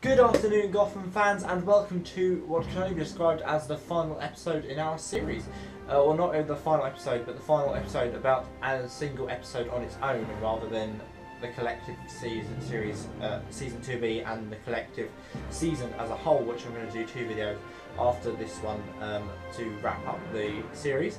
Good afternoon, Gotham fans, and welcome to what can only be described as the final episode in our series. Well, not the final episode, but the final episode about a single episode on its own, rather than the collective season 2B and the collective season as a whole, which I'm going to do 2 videos after this one to wrap up the series.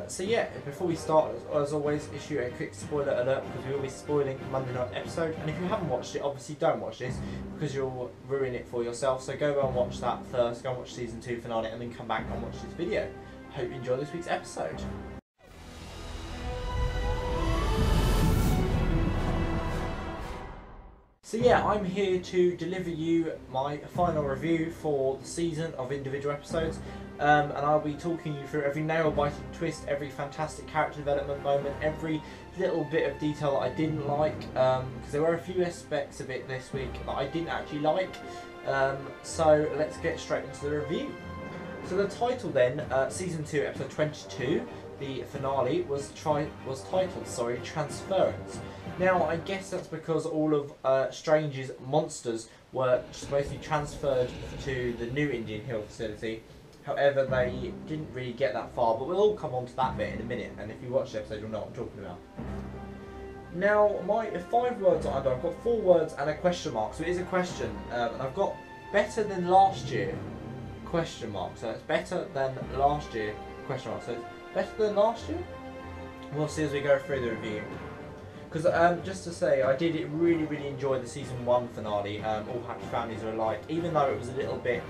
So yeah, before we start, as always, issue a quick spoiler alert because we will be spoiling Monday night episode. And if you haven't watched it, obviously don't watch this because you'll ruin it for yourself. So go and watch that first, go and watch season 2 finale, and then come back and watch this video. Hope you enjoy this week's episode. So yeah, I'm here to deliver you my final review for the season of individual episodes, and I'll be talking you through every nail-biting twist, every fantastic character development moment, every little bit of detail that I didn't like, because there were a few aspects of it this week that I didn't actually like, so let's get straight into the review. So the title then, Season 2, Episode 22, the finale, was titled Transference. Now, I guess that's because all of Strange's monsters were supposed to be transferred to the new Indian Hill facility. However, they didn't really get that far, but we'll all come on to that bit in a minute, and if you watch the episode, you'll know what I'm talking about. Now, my 5 words are under. I've got 4 words and a question mark, so it is a question, and I've got better than last year, question mark, so it's better than last year, question mark, so it's better than last year? We'll see as we go through the review. Because just to say, I did really enjoy the season 1 finale, All Happy Families Are Alike. Even though it was a little bit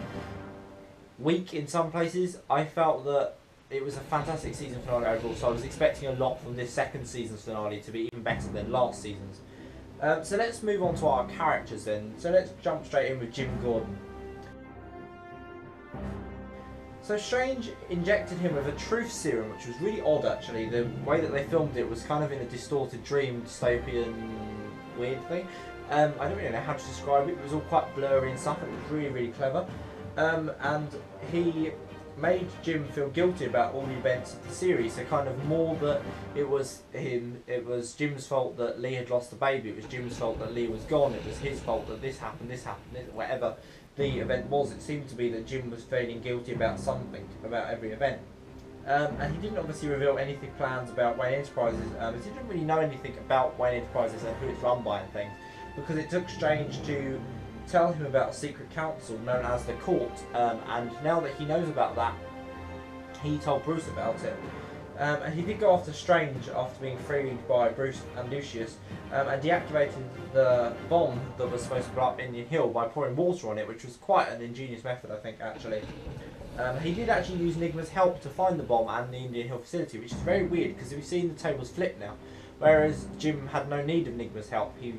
weak in some places, I felt that it was a fantastic season finale overall, so I was expecting a lot from this second season's finale to be even better than last season's. So let's move on to our characters then. So let's jump straight in with Jim Gordon. So Strange injected him with a truth serum, which was really odd actually. The way that they filmed it was kind of in a distorted dream, dystopian, weird thing. I don't really know how to describe it. It was all quite blurry and stuff, and it was really clever. And he made Jim feel guilty about all the events of the series. So kind of more that it was Jim's fault that Lee had lost the baby. It was Jim's fault that Lee was gone. It was his fault that this happened, whatever the event was. It seemed to be that Jim was feeling guilty about something, about every event. And he didn't obviously reveal anything plans about Wayne Enterprises. He didn't really know anything about Wayne Enterprises and who it's run by and things, because it took Strange to tell him about a secret council known as the Court. And now that he knows about that, he told Bruce about it. And he did go after Strange after being freed by Bruce and Lucius, and deactivated the bomb that was supposed to blow up Indian Hill by pouring water on it, which was quite an ingenious method, I think, actually. He did actually use Nigma's help to find the bomb and the Indian Hill facility, which is very weird because we've seen the tables flip now. Whereas Jim had no need of Nigma's help. He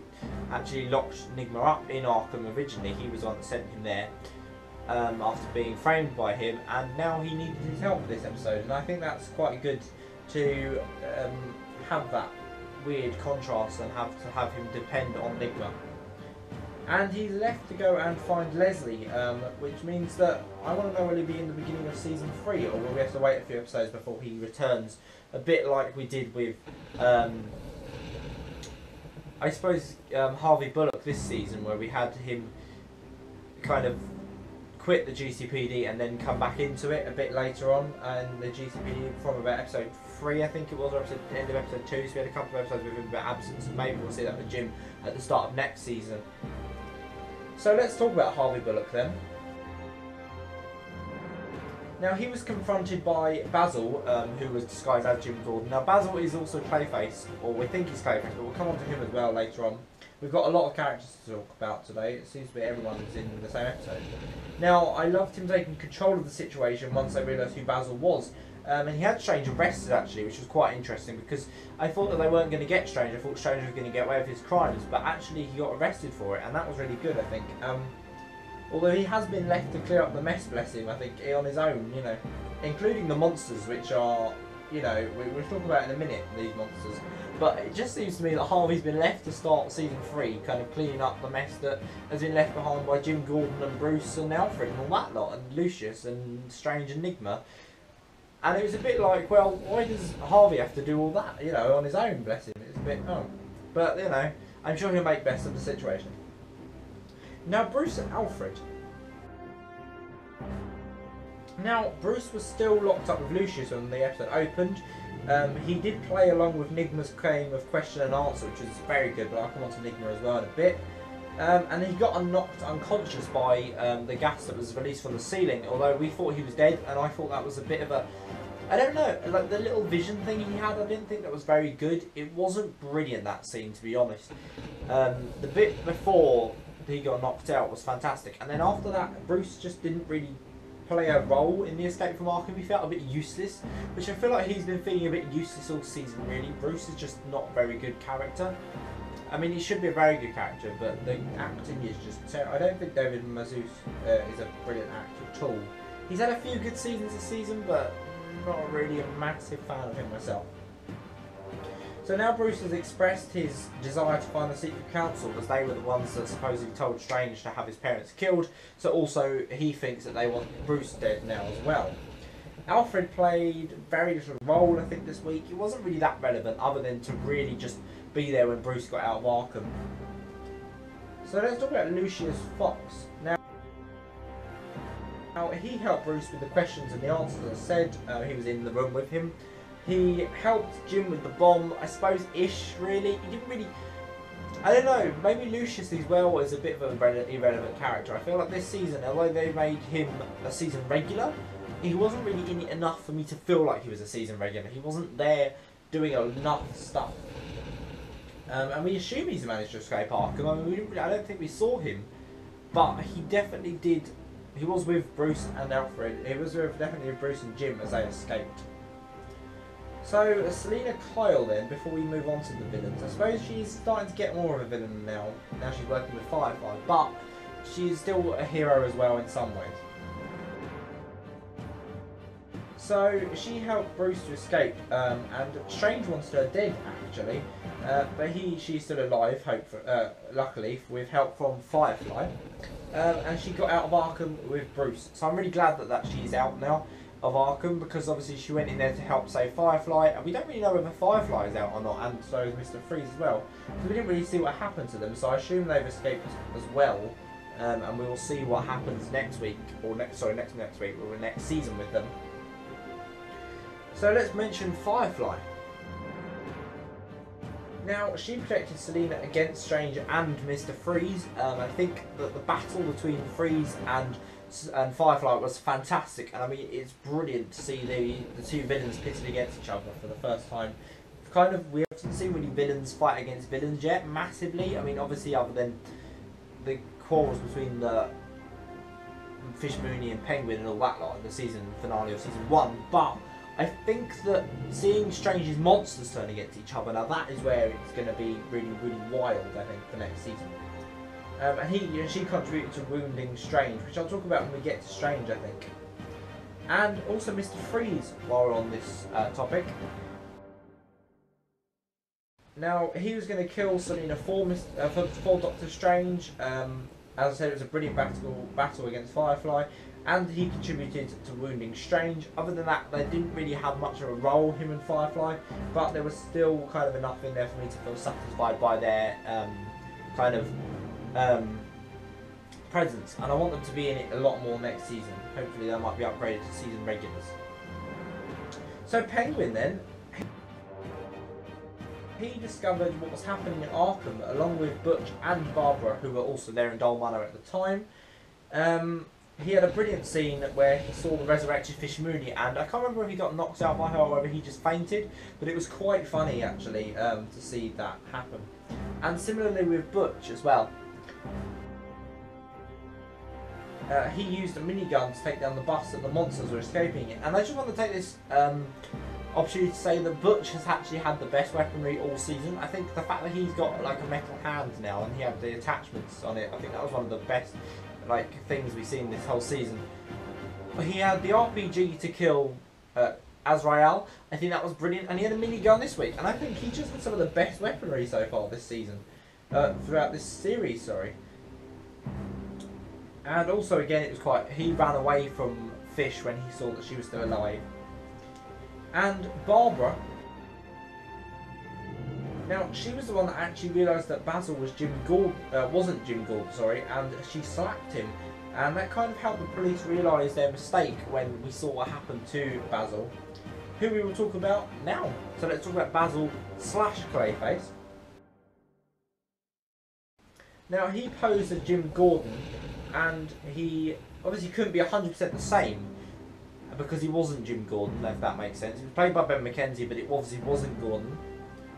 actually locked Nigma up in Arkham originally. He was the one that sent him there after being framed by him, and now he needed his help for this episode. And I think that's quite good to have that weird contrast and have him depend on Nigma. And he left to go and find Leslie, which means that I want to know, will he be in the beginning of season 3, or will we have to wait a few episodes before he returns, a bit like we did with I suppose Harvey Bullock this season, where we had him kind of quit the GCPD and then come back into it a bit later on, and the GCPD from about episode 3 I think it was, or end of episode 2, so we had a couple of episodes with him about absence, and maybe we'll see that with Jim at the start of next season. So let's talk about Harvey Bullock then. Now, he was confronted by Basil, who was disguised as Jim Gordon. Now, Basil is also Clayface, or we think he's Clayface, but we'll come on to him as well later on. We've got a lot of characters to talk about today. It seems to be everyone is in the same episode. Now, I loved him taking control of the situation once they realised who Basil was. And he had Strange arrested, actually, which was quite interesting, because I thought that they weren't going to get Strange. I thought Strange was going to get away with his crimes, but actually he got arrested for it, and that was really good, I think. Although he has been left to clear up the mess, bless him, I think, on his own, you know, including the monsters, which are, you know, we'll talk about in a minute, these monsters. But it just seems to me that Harvey's been left to start season 3, kind of cleaning up the mess that has been left behind by Jim Gordon and Bruce and Alfred and all that lot, and Lucius and Strange and Nigma. And it was a bit like, well, why does Harvey have to do all that, you know, on his own, bless him? It's a bit, oh. But, you know, I'm sure he'll make best of the situation. Now Bruce and Alfred. Now Bruce was still locked up with Lucius when the episode opened. He did play along with Nigma's game of question and answer, which was very good, but I'll come on to Nigma as well in a bit. And he got knocked unconscious by the gas that was released from the ceiling, although we thought he was dead, and I thought that was a bit of a... I don't know, like the little vision thing he had, I didn't think that was very good. It wasn't brilliant, that scene, to be honest. The bit before he got knocked out was fantastic, and then after that, Bruce just didn't really play a role in the escape from Arkham. He felt a bit useless, which I feel like he's been feeling a bit useless all season, really. Bruce is just not a very good character. I mean, he should be a very good character, but the acting is just terrible. I don't think David Mazouz is a brilliant actor at all. He's had a few good seasons this season, but not really a massive fan of him myself. So now Bruce has expressed his desire to find the Secret Council, as they were the ones that supposedly told Strange to have his parents killed, so also he thinks that they want Bruce dead now as well. Alfred played very little role, I think, this week. He wasn't really that relevant, other than to really just be there when Bruce got out of Arkham. So let's talk about Lucius Fox. Now he helped Bruce with the questions and the answers, as I said. He was in the room with him. He helped Jim with the bomb, I suppose, ish, really. He didn't really... I don't know, maybe Lucius as well is a bit of an irrelevant character. I feel like this season, although they made him a season regular, he wasn't really in it enough for me to feel like he was a season regular. He wasn't there doing enough stuff. And we assume he's managed to escape Arkham. I mean, I don't think we saw him, but he definitely did. He was with Bruce and Alfred. He was definitely with Bruce and Jim as they escaped. So, Selina Kyle then, before we move on to the villains. I suppose she's starting to get more of a villain now. Now she's working with Firefly, but she's still a hero as well in some ways. So, she helped Bruce to escape, and Strange wants her dead, actually. But she's still alive, luckily, with help from Firefly. And she got out of Arkham with Bruce. So I'm really glad that she's out now of Arkham, because obviously she went in there to help save Firefly, and we don't really know whether Firefly is out or not, and so is Mr. Freeze as well. So we didn't really see what happened to them, so I assume they've escaped as well, and we will see what happens next week, or next week, or next season with them. So let's mention Firefly. Now, she protected Selina against Strange and Mr. Freeze. I think that the battle between Freeze and Firefly was fantastic, and I mean, it's brilliant to see the two villains pitted against each other for the first time. We haven't seen really villains fight against villains yet, massively. I mean, obviously, other than the quarrels between the Fish Mooney and Penguin and all that lot in the season finale of season 1, but I think that seeing Strange's monsters turn against each other, now that is where it's going to be really, really wild, I think, for next season. And she contributed to wounding Strange, which I'll talk about when we get to Strange, I think. And also Mr. Freeze, while we're on this topic. Now, he was going to kill Selina for Doctor Strange. As I said, it was a brilliant battle against Firefly, and he contributed to wounding Strange. Other than that, they didn't really have much of a role, him and Firefly, but there was still kind of enough in there for me to feel satisfied by their presence, and I want them to be in it a lot more next season. Hopefully they might be upgraded to season regulars. So Penguin then, he discovered what was happening in Arkham along with Butch and Barbara, who were also there in Dole Manor at the time. He had a brilliant scene where he saw the resurrected Fish Mooney, and I can't remember if he got knocked out by her or whether he just fainted, but it was quite funny actually to see that happen. And similarly with Butch as well. He used a minigun to take down the bus that the monsters were escaping in. And I just want to take this opportunity to say that Butch has actually had the best weaponry all season. I think the fact that he's got like a metal hand now and he had the attachments on it, I think that was one of the best things we've seen this whole season. He had the RPG to kill Azrael. I think that was brilliant, and he had a minigun this week, and I think he just had some of the best weaponry so far this season, throughout this series, sorry. And also, again, he ran away from Fish when he saw that she was still alive. And Barbara, Now, she was the one that actually realised that Basil was wasn't Jim Gordon, sorry, and she slapped him. And that kind of helped the police realise their mistake when we saw what happened to Basil, who we will talk about now. So let's talk about Basil / Clayface. Now, he posed as Jim Gordon, and he obviously couldn't be 100% the same, because he wasn't Jim Gordon, if that makes sense. He was played by Ben McKenzie, but it obviously wasn't Gordon.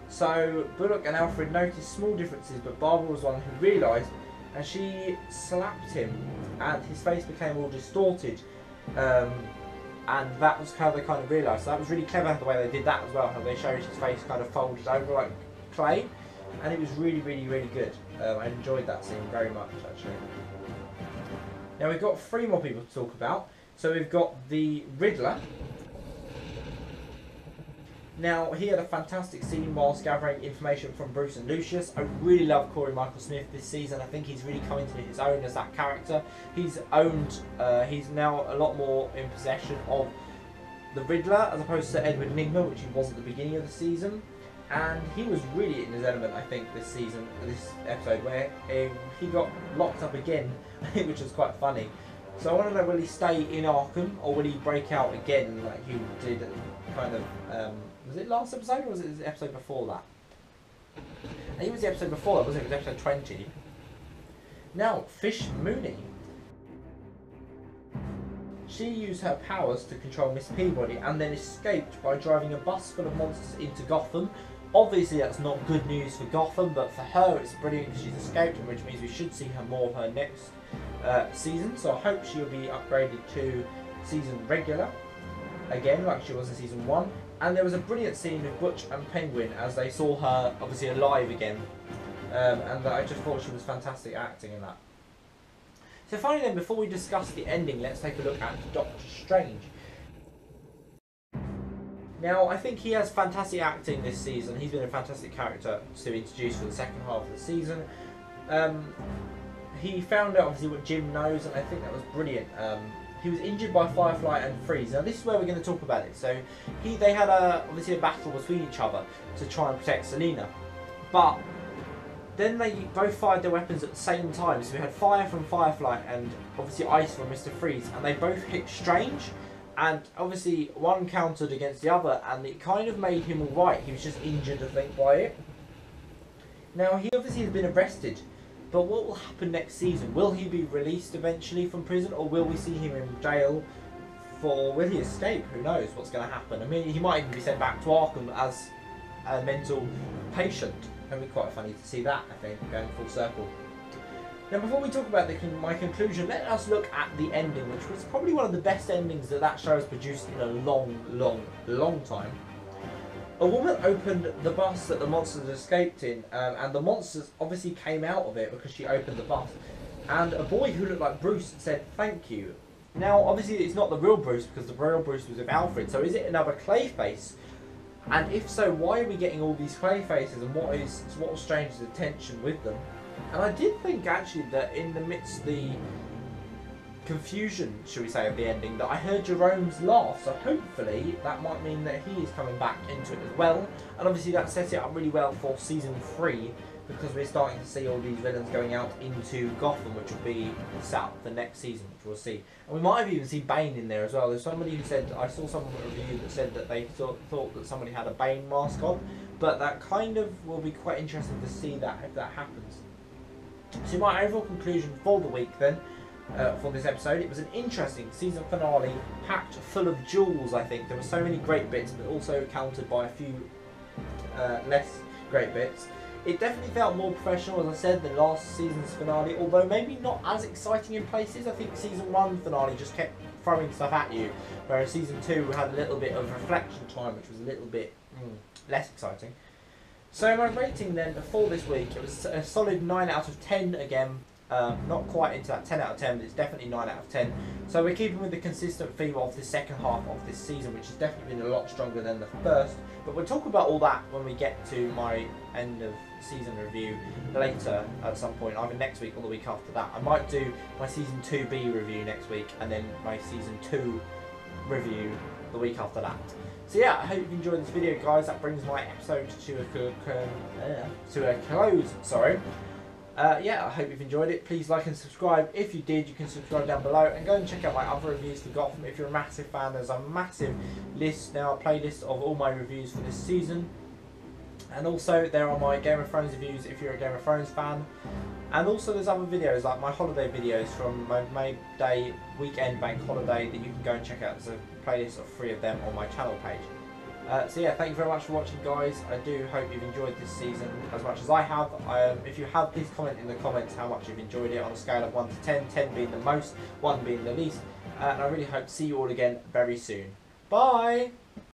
So Bullock and Alfred noticed small differences, but Barbara was one who realised, and she slapped him, and his face became all distorted. And that was how they kind of realised. So that was really clever the way they did that as well, how they showed his face kind of folded over like clay, and it was really, really, really good. I enjoyed that scene very much, actually. Now we've got 3 more people to talk about. So we've got the Riddler. Now, he had a fantastic scene whilst gathering information from Bruce and Lucius. I really love Corey Michael Smith this season. I think he's really coming to his own as that character. He's now a lot more in possession of the Riddler as opposed to Edward Nigma, which he was at the beginning of the season. And he was really in his element, I think, this episode, where he got locked up again, which was quite funny. So I want to know, will he stay in Arkham, or will he break out again like he did kind of, was it last episode, or was it the episode before that? I think it was the episode before that, wasn't it? It was episode 20. Now, Fish Mooney. She used her powers to control Miss Peabody and then escaped by driving a bus full of monsters into Gotham. Obviously that's not good news for Gotham, but for her it's brilliant because she's escaped, which means we should see her more of her next season. So I hope she'll be upgraded to season regular again like she was in season 1. And there was a brilliant scene with Butch and Penguin as they saw her obviously alive again, and I just thought she was fantastic acting in that. So finally then, before we discuss the ending, let's take a look at Doctor Strange. Now, I think he has fantastic acting this season. He's been a fantastic character to introduce for the second half of the season. He found out obviously what Jim knows, and I think that was brilliant. He was injured by Firefly and Freeze. Now this is where we're going to talk about it. So they had obviously a battle between each other to try and protect Selina, but then they both fired their weapons at the same time. So we had fire from Firefly and obviously ice from Mr. Freeze, and they both hit Strange, and obviously one countered against the other, and it kind of made him alright. He was just injured, I think, by it. Now he obviously has been arrested, but what will happen next season? Will he be released eventually from prison, or will we see him in jail will he escape? Who knows what's going to happen? I mean, he might even be sent back to Arkham as a mental patient. It'll be quite funny to see that, I think, going full circle. Now, before we talk about my conclusion, let us look at the ending, which was probably one of the best endings that show has produced in a long, long, long time. A woman opened the bus that the monsters escaped in, and the monsters obviously came out of it because she opened the bus. And a boy who looked like Bruce said, "Thank you." Now, obviously, it's not the real Bruce because the real Bruce was with Alfred. So, is it another Clayface? And if so, why are we getting all these Clayfaces, and what was Strange's intention with them? And I did think actually that in the midst of the confusion, shall we say, of the ending, that I heard Jerome's laugh, so hopefully that might mean that he is coming back into it as well. And obviously that sets it up really well for season 3, because we're starting to see all these villains going out into Gotham, which will be set up for next season, which we'll see. And we might have even seen Bane in there as well. There's somebody who said, I saw someone review that said that they thought that somebody had a Bane mask on, but that kind of will be quite interesting to see that if that happens. So my overall conclusion for the week then, for this episode, it was an interesting season finale, packed full of jewels. I think there were so many great bits, but also countered by a few less great bits. It definitely felt more professional, as I said, than last season's finale, although maybe not as exciting in places. I think season 1 finale just kept throwing stuff at you, whereas season 2 had a little bit of reflection time, which was a little bit less exciting. So my rating then for this week, it was a solid 9 out of 10 again. Not quite into that 10 out of 10, but it's definitely 9 out of 10. So we're keeping with the consistent theme of the second half of this season, which has definitely been a lot stronger than the first. But we'll talk about all that when we get to my end of season review later at some point, either next week or the week after that. I might do my season 2B review next week, and then my season 2 review the week after that. So yeah, I hope you've enjoyed this video, guys. That brings my episode to a close. Sorry. Yeah, I hope you've enjoyed it. Please like and subscribe. If you did, you can subscribe down below and go and check out my other reviews for Gotham. If you're a massive fan, there's a massive list now, a playlist of all my reviews for this season. And also there are my Game of Thrones reviews if you're a Game of Thrones fan. And also there's other videos like my holiday videos from my May Day weekend bank holiday that you can go and check out. There's a playlist of 3 of them on my channel page. So yeah, thank you very much for watching, guys. I do hope you've enjoyed this season as much as I have. If you have, please comment in the comments how much you've enjoyed it on a scale of 1 to 10, 10 being the most, 1 being the least. And I really hope to see you all again very soon. Bye!